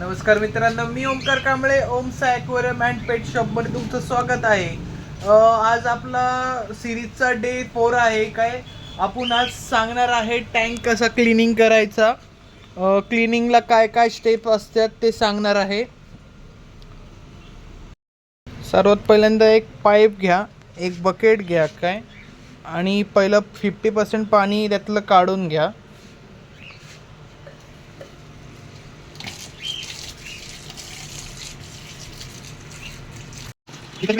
नमस्कार मित्रांनो, मी Omkar Kamble, ओमसा aquarium and पेट शॉपमध्ये तुमचं स्वागत आहे. आज आपला सिरीजचा डे 4 आहे. काय आपण आज सांगणार आहे टँक कसा क्लिनिंग करायचा, क्लिनिंगला काय काय स्टेप असतात ते सांगणार आहे. सर्वात पहिल्यांदा एक पाईप घ्या, एक बकेट घ्या काय, आणि पहिलं 50% पाणी त्यातलं काढून घ्या. अशा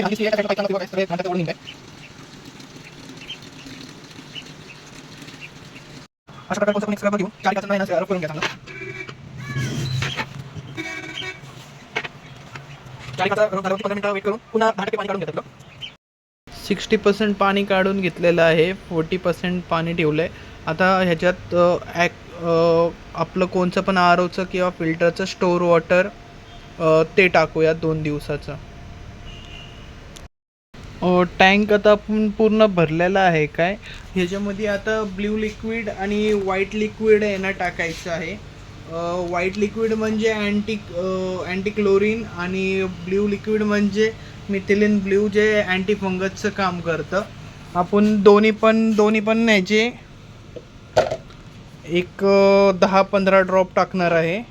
प्रकारे कोणतं स्क्रबर घेऊन 4 तासांना स्क्रब करून घ्या. चांगलं 4 तास झाल्यावरती 15 मिनिटं वेट करून पुन्हा 10% पाणी काढून घेतात. 60% पाणी काढून घेतलेलं आहे, 40% पाणी ठेवलं आहे. आता ह्याच्यात आपलं कोणचं पण आरओचं किंवा फिल्टरचं स्टोअर वॉटर ते टाकूया 2 दिवसाचं. टँक आता आपण पूर्ण भरलेला आहे. काय ह्याच्यामध्ये आता ब्ल्यू लिक्विड आणि व्हाईट लिक्विड आहे ना टाकायचं आहे. व्हाईट लिक्विड म्हणजे अँटी क्लोरीन आणि ब्ल्यू लिक्विड म्हणजे मिथिलिन ब्ल्यू जे अँटी फंगसचं काम करतं. आपण दोन्ही पण न्यायचे, एक 10-15 ड्रॉप टाकणार आहे.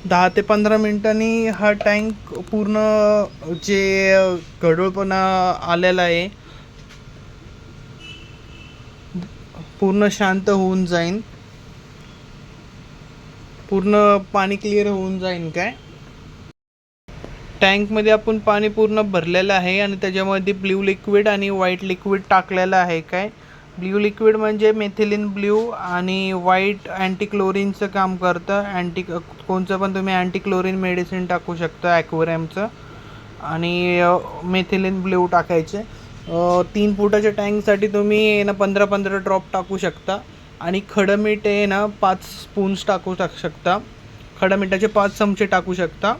दहा ते 15 मिनिटांनी हा टँक पूर्ण जे गढूळपणा आलेला आहे पूर्ण शांत होऊन जाईन, पूर्ण पाणी क्लिअर होऊन जाईन. काय टँकमध्ये आपण पाणी पूर्ण भरलेलं आहे आणि त्याच्यामध्ये ब्ल्यू लिक्विड आणि व्हाईट लिक्विड टाकलेलं आहे. काय ब्ल्यू लिक्विड म्हणजे मेथिलिन ब्ल्यू आणि व्हाईट अँटी क्लोरीनचं काम करतं. कोणचं पण तुम्ही अँटी क्लोरीन मेडिसिन टाकू शकता ॲक्वेरियमचं, आणि मेथिलिन ब्ल्यू टाकायचे. 3 फुटाच्या टँकसाठी तुम्ही ना 15-15 ड्रॉप टाकू शकता. आणि खडं मीठ आहे ना 5 स्पून्स टाकू शकता. खडं मिठाचे 5 चमचे टाकू शकता.